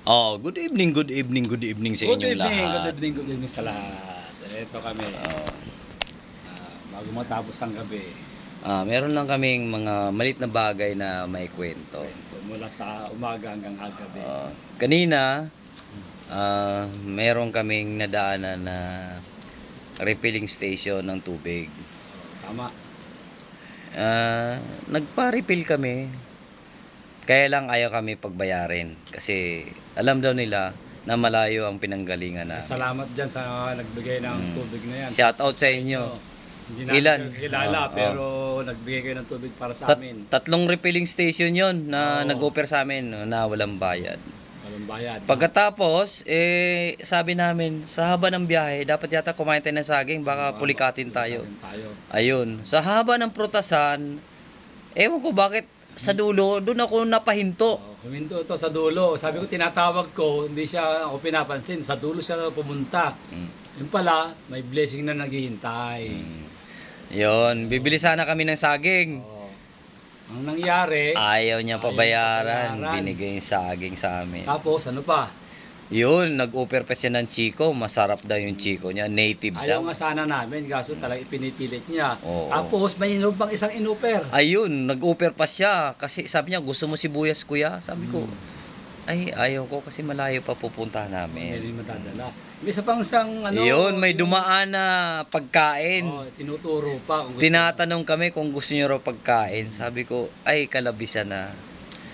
Oh, good evening, good evening, good evening sa Good inyong evening, good lahat. evening, good evening sa lahat. Ito kami, Oh, bago matapos ang gabi, meron lang kaming mga malit na bagay na may kwento. kwento mula sa umaga hanggang gabi. Kanina, meron kaming nadaanan na refilling station ng tubig. Tama. Nagpa-refill kami, kaya lang ayaw kami pagbayarin kasi alam daw nila na malayo ang pinanggalingan namin. Salamat dyan sa nagbigay ng tubig na yan. Shout out sa inyo. Hindi namin Ilan? kayo kilala, Oo. pero nagbigay kayo ng tubig para sa amin. Tatlong refilling station yon na Oo. nag-offer sa amin na walang bayad. Walang bayad. Pagkatapos, sabi namin, sa haba ng biyahe, dapat yata kumain tayo ng saging, baka pulikatin tayo. Ayun, sa haba ng prutasan, ewan ko bakit sa dulo, doon ako napahinto. Huminto ito sa dulo. Sabi ko, tinatawag ko, hindi siya ako pinapansin. Sa dulo siya pumunta. Yung pala, may blessing na naghihintay. Yun, bibili sana kami ng saging. Ang nangyari, Ayaw niya pabayaran, pabayaran. binigay yung saging sa amin. Tapos ano pa? Yun, nag-offer pa siya ng chiko, masarap daw yung chiko niya, native Ayaw daw. nga sana namin, kaso talaga ipinipilit niya. Oo. Tapos may inom pang isang inuper. Ayun, nag-offer pa siya kasi sabi niya, gusto mo sibuyas kuya? Sabi ko, ay ayaw ko kasi malayo pa pupunta Hindi namin. rin matadala. May isa pang isang ano. Yun, may dumaan na pagkain. Tinuturo pa. Kung gusto Tinatanong kami kung gusto niyo raw pagkain. Sabi ko, ay kalabisan na.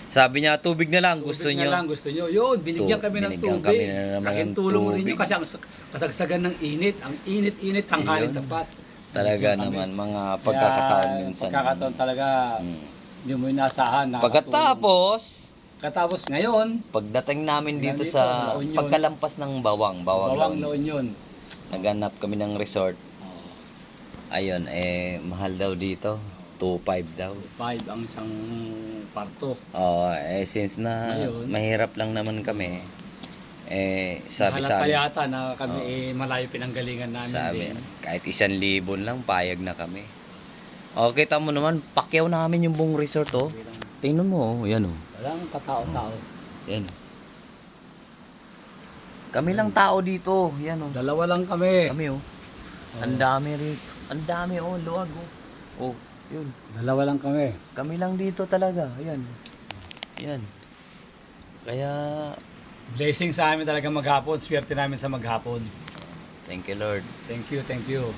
Sabi niya, tubig na lang, gusto tubig niyo. na lang gusto niyo. Yun, binigyan kami ng Binigyan tubig. kami na naman Laking ng tulong rin tubig. yun kasi ang kasagsagan ng init. Ang init-init, tanghalin Ayun. tapat. Talaga Binigyan kami. naman, mga pagkakataon Kaya, minsan. Pagkakataon talaga, hindi mo inasahan. Pagkatapos ngayon, Pagdating namin dito Nandito, sa La Union. pagkalampas ng Bawang bawang La La Union. Union. Naghanap kami ng resort. Ayun, mahal daw dito. 2.5 daw. 5 ang isang parto. Since na Ngayon, mahirap lang naman kami, sabi Halata sa amin, yata na kami malayo pinanggalingan namin sabi, din. kahit 1,000 lang, payag na kami. Kita mo naman, pakyaw namin yung buong resort, oh. Tingnan mo, yan, oh. Walang katao-tao. Yan. Kami lang tao dito, yan, oh. Dalawa lang kami. Kami, oh. Ang dami rito. Ang dami, oh, luwag, oh. Oh, yun. Dalawa lang kami. Kami lang dito talaga, yan. Yan. Kaya, Blessing sa amin talaga maghapon. Swerte namin sa maghapon. thank you, Lord. Thank you, thank you.